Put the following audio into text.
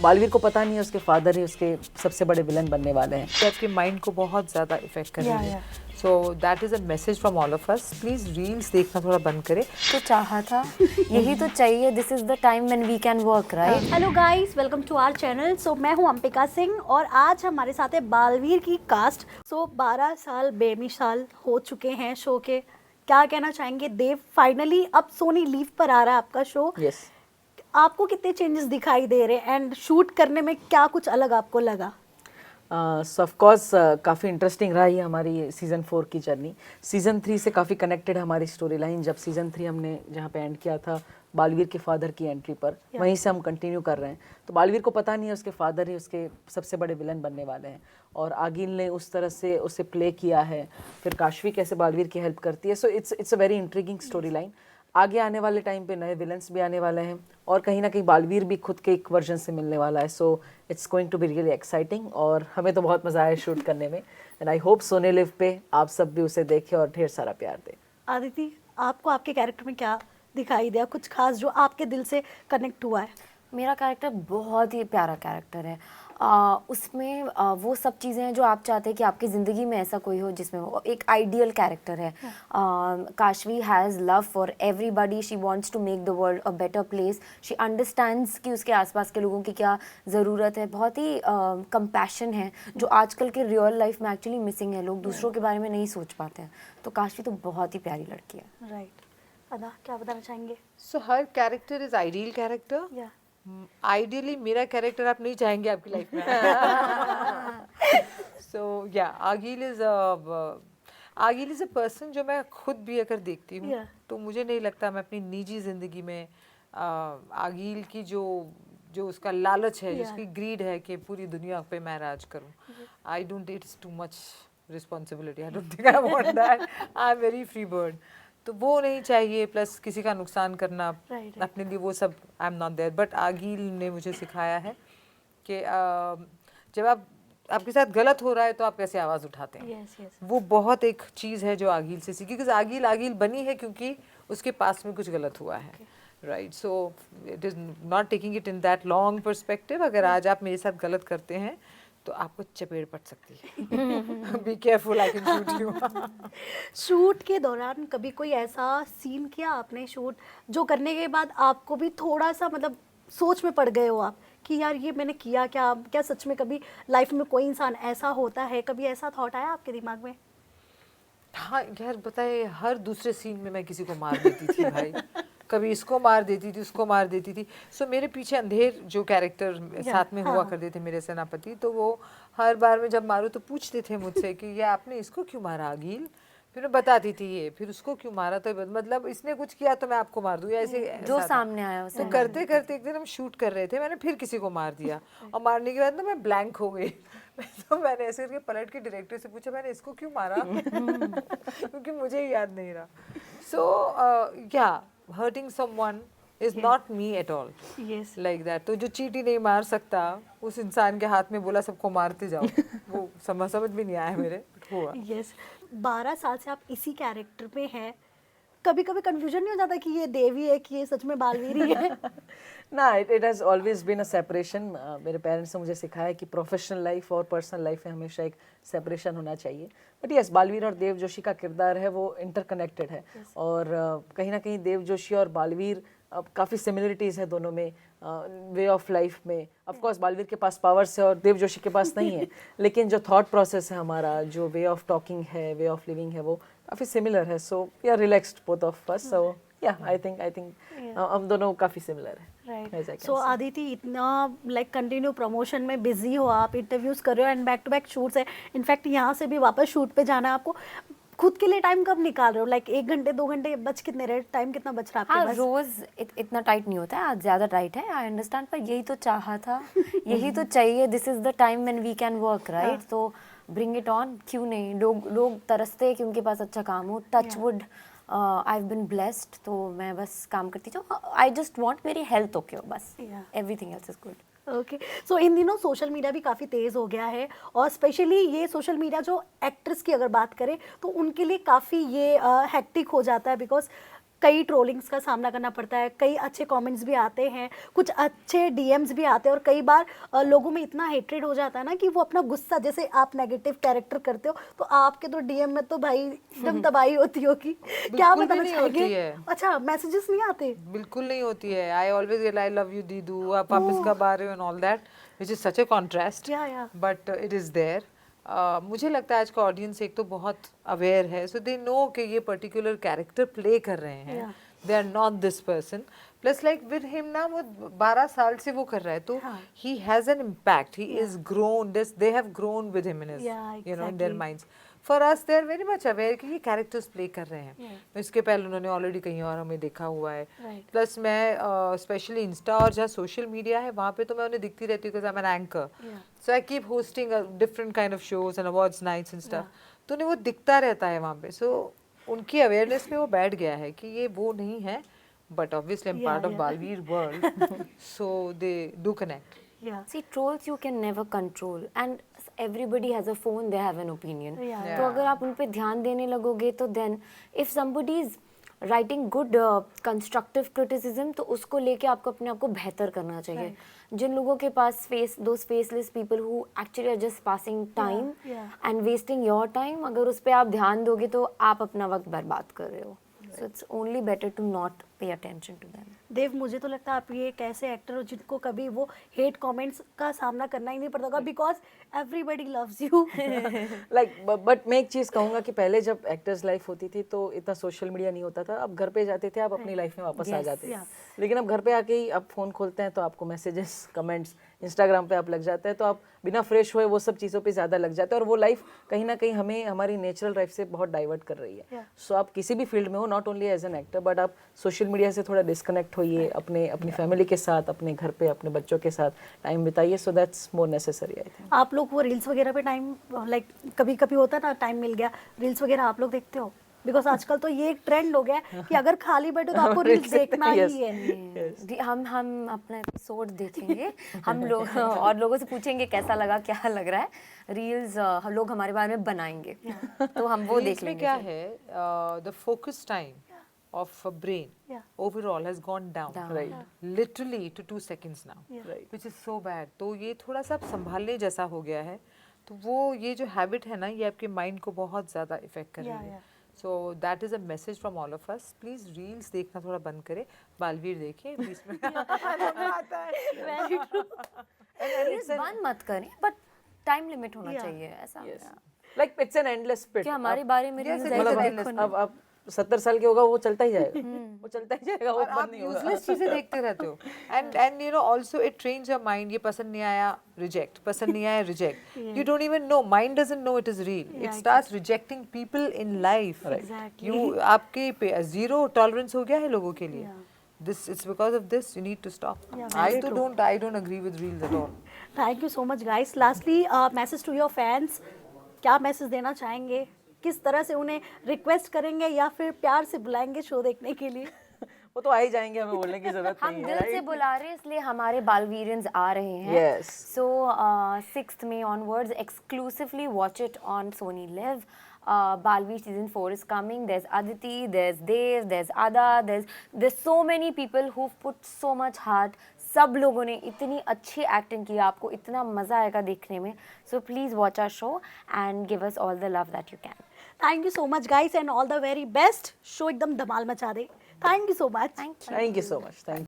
बालवीर को पता नहीं है उसके फादर ही उसके सबसे बड़े विलन बनने वाले हैं। कि आपके माइंड को बहुत ज़्यादा इफेक्ट कर रही है। So that is a message from all of us. Please reels देखना थोड़ा बंद करें। तो चाहा था, यही तो चाहिए, this is the time when we can work, right. Hello guys, welcome to our channel. So मैं हूं अंबिका सिंह और आज हमारे साथ है बालवीर की कास्ट। 12 साल बेमिसाल हो चुके हैं शो के। क्या कहना चाहेंगे देव? फाइनली अब सोनी लीव पर आ रहा है आपका शो। यस। आपको कितने चेंजेस दिखाई दे रहे हैं एंड शूट करने में क्या कुछ अलग आपको लगा? सो ऑफ कोर्स काफ़ी इंटरेस्टिंग रहा है हमारी सीज़न 4 की जर्नी। सीज़न 3 से काफ़ी कनेक्टेड है हमारी स्टोरी लाइन। जब सीज़न 3 हमने जहाँ पे एंड किया था बालवीर के फादर की एंट्री पर, वहीं से हम कंटिन्यू कर रहे हैं। तो बालवीर को पता नहीं है उसके फादर ही उसके सबसे बड़े विलन बनने वाले हैं और आगिल ने उस तरह से उसे प्ले किया है। फिर काशवी कैसे बालवीर की हेल्प करती है। So it's a very intriguing story line. आगे आने वाले टाइम पे नए विलन्स भी आने वाले हैं और कहीं ना कहीं बालवीर भी खुद के एक वर्जन से मिलने वाला है। So it's going to be really exciting और हमें तो बहुत मज़ा आया शूट करने में। And I hope Sony LIV पे आप सब भी उसे देखें और ढेर सारा प्यार दें। आदिति, आपको आपके कैरेक्टर में क्या दिखाई दिया, कुछ खास जो आपके दिल से कनेक्ट हुआ है? मेरा कैरेक्टर बहुत ही प्यारा कैरेक्टर है। उसमें वो सब चीज़ें हैं जो आप चाहते हैं कि आपकी ज़िंदगी में ऐसा कोई हो जिसमें वो एक आइडियल कैरेक्टर है। Kashvi has love for everybody, she wants to make the world a better place. She understands कि उसके आसपास के लोगों की क्या ज़रूरत है। बहुत ही कंपैशन है जो आजकल के रियल लाइफ में एक्चुअली मिसिंग है। लोग दूसरों के बारे में नहीं सोच पाते हैं। तो काशवी तो बहुत ही प्यारी लड़की है। राइट। अदा, क्या बताना चाहेंगे? सो हर कैरेक्टर इज आइडियल कैरेक्टर। या आइडियली मेरा कैरेक्टर आप नहीं चाहेंगे आपकी लाइफ में। सो या आगिल इज अ पर्सन जो मैं खुद भी अगर देखती हूँ Yeah. तो मुझे नहीं लगता मैं अपनी निजी जिंदगी में आगिल की जो उसका लालच है, Yeah. जिसकी ग्रीड है कि पूरी दुनिया पे मैं राज करूँ। I don't, it's too much responsibility. I don't think I want that. I am very free bird. तो वो नहीं चाहिए, प्लस किसी का नुकसान करना Right. अपने लिए, वो सब I am not there. But आगिल ने मुझे सिखाया है कि जब आपके साथ गलत हो रहा है तो आप कैसे आवाज़ उठाते हैं। Yes yes. वो बहुत एक चीज़ है जो आगिल से सीखी, क्योंकि आगिल बनी है क्योंकि उसके पास में कुछ गलत हुआ है। Right. So it is not taking it in that long perspective. अगर आज आप मेरे साथ गलत करते हैं तो आपको चपेट पड़ सकती है। Be careful, I can shoot you. Shoot के दौरान कभी कोई ऐसा सीन किया आपने शूट जो करने के बाद आपको भी थोड़ा सा मतलब सोच में पड़ गए हो आप कि यार ये मैंने किया क्या? क्या सच में कभी लाइफ में कोई इंसान ऐसा होता है? कभी ऐसा थॉट आया आपके दिमाग में? हाँ यार, बताए हर दूसरे सीन में मैं किसी को मार देती थी भाई। कभी इसको मार देती थी, उसको मार देती थी। सो मेरे पीछे अंधेर जो कैरेक्टर साथ में हुआ करते थे मेरे सेनापति, तो वो हर बार में जब मारूँ तो पूछते थे मुझसे कि ये आपने इसको क्यों मारा आगिल? फिर मैं बताती थी ये, फिर उसको क्यों मारा, तो मतलब इसने कुछ किया तो मैं आपको मार दूँ या ऐसे। जो सामने आया उसे तो करते करते एक दिन हम शूट कर रहे थे, मैंने फिर किसी को मार दिया और मारने के बाद ना मैं ब्लैंक हो गई। तो मैंने ऐसे करके पलट के डायरेक्टर से पूछा मैंने इसको क्यों मारा, क्योंकि मुझे ही याद नहीं रहा। सो या hurting someone is not me at all, yes. Like that. तो जो चींटी नहीं मार सकता उस इंसान के हाथ में बोला सबको मारते जाओ, वो समझ भी नहीं आया मेरे, हुआ। यस। 12 साल से आप इसी कैरेक्टर में हैं, कभी कभी कंफ्यूजन नहीं हो जाता कि ये देवी है कि ये सच में बालवीर ही है? ना, it has always been a separation. मेरे पेरेंट्स ने मुझे सिखाया कि प्रोफेशनल लाइफ और पर्सनल लाइफ में हमेशा एक सेपरेशन होना चाहिए। बट यस, बालवीर और देव जोशी का किरदार है वो इंटरकनेक्टेड है। और कहीं ना कहीं देव जोशी और बालवीर काफ़ी सिमिलरिटीज़ है दोनों में, वे ऑफ लाइफ में। ऑफ कोर्स बालवीर के पास पावर्स है और देव जोशी के पास नहीं है, लेकिन जो थॉट प्रोसेस है हमारा, जो वे ऑफ टॉकिंग है, वे ऑफ लिविंग है, वो काफ़ी सिमिलर है। So we are relaxed both of us. So yeah I think हम दोनों काफ़ी सिमिलर है। राइट। सो आदिति, इतना लाइक कंटिन्यू प्रमोशन में बिजी हो आप, इंटरव्यूज कर रहे हो and back to back shoots है। इनफैक्ट यहाँ से भी वापस शूट पे जाना है आपको। खुद के लिए टाइम कब निकाल रहे हो? लाइक 1 घंटे 2 घंटे बच कितने रहे? टाइम कितना बच रहा है आपके हाँ, पास? रोज इतना टाइट नहीं होता है, आज ज़्यादा टाइट है, आई अंडरस्टैंड। पर यही तो चाहा था, यही तो चाहिए, this is the time when we can work, right. तो ब्रिंग इट ऑन, क्यों नहीं। लोग तरसते हैं कि उनके पास अच्छा काम हो। Touch wood, I have been blessed, तो मैं बस काम करती जाऊँ। आई जस्ट वांट मेरी हेल्थ ओके हो, बस। Everything else is good. Okay. So इन दिनों सोशल मीडिया भी काफ़ी तेज़ हो गया है और स्पेशली ये सोशल मीडिया जो एक्ट्रेस की अगर बात करें तो उनके लिए काफ़ी ये हेक्टिक हो जाता है, बिकॉज कई ट्रोलिंग्स का सामना करना पड़ता है, कई अच्छे कमेंट्स भी आते हैं, कुछ अच्छे डीएम्स भी आते हैं, और कई बार लोगों में इतना हेट्रेड हो जाता है ना कि वो अपना गुस्सा, जैसे आप नेगेटिव कैरेक्टर करते हो तो आपके तो डीएम में तो भाई एकदम तबाही होती होगी। क्या बिल्कुल भी बताना नहीं चाहेंगे? होती है। अच्छा, मैसेजेस नहीं आते? बिल्कुल नहीं होती है। I always get I love you दीदू, आप वापस कब आ रहे हो and all that, which is such a contrast, Yeah. But it is there. मुझे लगता है आज का ऑडियंस एक तो बहुत अवेयर है, सो दे नो कि ये पर्टिकुलर कैरेक्टर प्ले कर रहे हैं, Yeah. They are not this person. Plus like with him ना, वो 12 साल से वो कर रहा है, तो he has an impact, he is grown, this they have grown with him in his, Yeah, you know, in there exactly. Minds. For us they are very much aware कि ये कैरेक्टर्स प्ले कर रहे हैं। इसके पहले उन्होंने already कहीं और हमें देखा हुआ है। Right. प्लस मैं स्पेशली इंस्टा और जहाँ सोशल मीडिया है वहाँ पे तो मैं उन्हें दिखती रहती हूँ, because I am an anchor, so I keep hosting different kind of shows and awards nights and stuff, तो उन्हें वो दिखता रहता है वहाँ पे। सो उनकी अवेयरनेस में वो बैठ गया है कि ये वो नहीं है, but obviously I am part of Baalveer world, so they do connect. Yeah. See, trolls you can never control, and everybody has a phone, they have an opinion. Yeah. तो अगर आप उन पे ध्यान देने लगोगे तो then if somebody is writing good constructive criticism, तो उसको लेके आपको अपने आप को बेहतर करना चाहिए। जिन लोगों के पास those faceless people who actually are just passing time and wasting your time, अगर उस पे आप ध्यान दोगे तो आप अपना वक्त बर्बाद कर रहे हो। So it's only better to not pay attention to them. देव, मुझे तो लगता है आप ये एक ऐसे एक्टर हो जिनको कभी वो हेट कमेंट्स का सामना करना ही नहीं पड़ता होगा, because everybody loves you. Like but मैं एक चीज़ कहूँगा कि पहले जब एक्टर्स लाइफ होती थी तो इतना सोशल मीडिया नहीं होता था, आप घर पे जाते थे, आप अपनी लाइफ में वापस आ जाते थे। लेकिन अब घर पे आके ही आप फ़ोन खोलते हैं तो आपको मैसेजेस, कमेंट्स, इंस्टाग्राम पे आप लग जाते हैं, तो आप बिना फ्रेश हुए वो सब चीज़ों पे ज़्यादा लग जाते हैं, और वो लाइफ कहीं ना कहीं हमें हमारी नेचुरल लाइफ से बहुत डाइवर्ट कर रही है। सो आप किसी भी फील्ड में हो, not only as an actor, but आप सोशल मीडिया से थोड़ा डिस्कनेक्ट होइए, अपनी फैमिली के साथ, अपने घर पे अपने बच्चों के साथ टाइम बिताइए, so that's more necessary I think. आप लोग वो रील्स वगैरह पे टाइम, लाइक कभी कभी होता है ना, टाइम मिल गया, रील्स वगैरह आप लोग देखते हो? बिकॉज आजकल तो ये एक ट्रेंड हो गया है कि अगर खाली बैठो तो आपको रील्स देखना ही है। हम अपना एपिसोड देखेंगे, हम लोग और लोगों से पूछेंगे कैसा लगा, क्या लग रहा है, रील्स हम लोग हमारे बारे में बनाएंगे, तो हम वो देख लेंगे। क्या है, the focus time of a brain overall has gone down, right, literally to 2 seconds now, which is so bad. तो ये थोड़ा सा संभालने जैसा हो गया है, तो वो ये जो हैबिट है ना, ये आपके माइंड को बहुत ज़्यादा इफेक्ट कर रही है। So that is a message from all of us, please reels देखना थोड़ा बंद करें, बालवीर देखें, बीच में आता है। रील्स बंद मत करें, बट टाइम लिमिट होना चाहिए, ऐसा लाइक इट्स एन एंडलेस पिट। कि हमारे बारे में रील्स मतलब अब आप 70 साल के होगा, वो चलता ही जाएगा, वो चलता ही जाएगा, वो और बंद आप नहीं होगा। यूजलेस चीजें देखते रहते हो, and you know also it trains your mind, ये पसंद नहीं आया रिजेक्ट, पसंद नहीं आया reject, you don't even know, mind doesn't know it is real, it starts rejecting people in life. You आपके पे जीरो टॉलरेंस हो गया है लोगों के लिए, this it's because of this you need to stop. I don't agree with reels at all. Thank you so much guys. Lastly, message to your fans, क्या message देना चाहेंगे? किस तरह से उन्हें रिक्वेस्ट करेंगे या फिर प्यार से बुलाएंगे शो देखने के लिए? वो तो आ ही जाएंगे, हमें बोलने की जरूरत हम नहीं है। दिल से बुला रहे हैं, इसलिए हमारे बालवीरियंस आ रहे हैं। Yes. So 6th May onwards, exclusively watch it on Sony Live. Balveer season 4 is coming. There's Aditi, there's Dev, there's Ada, there's so many people who've put so much heart. सब लोगों ने इतनी अच्छी एक्टिंग की, आपको इतना मज़ा आएगा देखने में। So please watch our show and give us all the love that you can. Thank you so much guys and all the very best. Show एकदम धमाल मचा दे। Thank you so much. Thank you. Thank you so much. Thank you.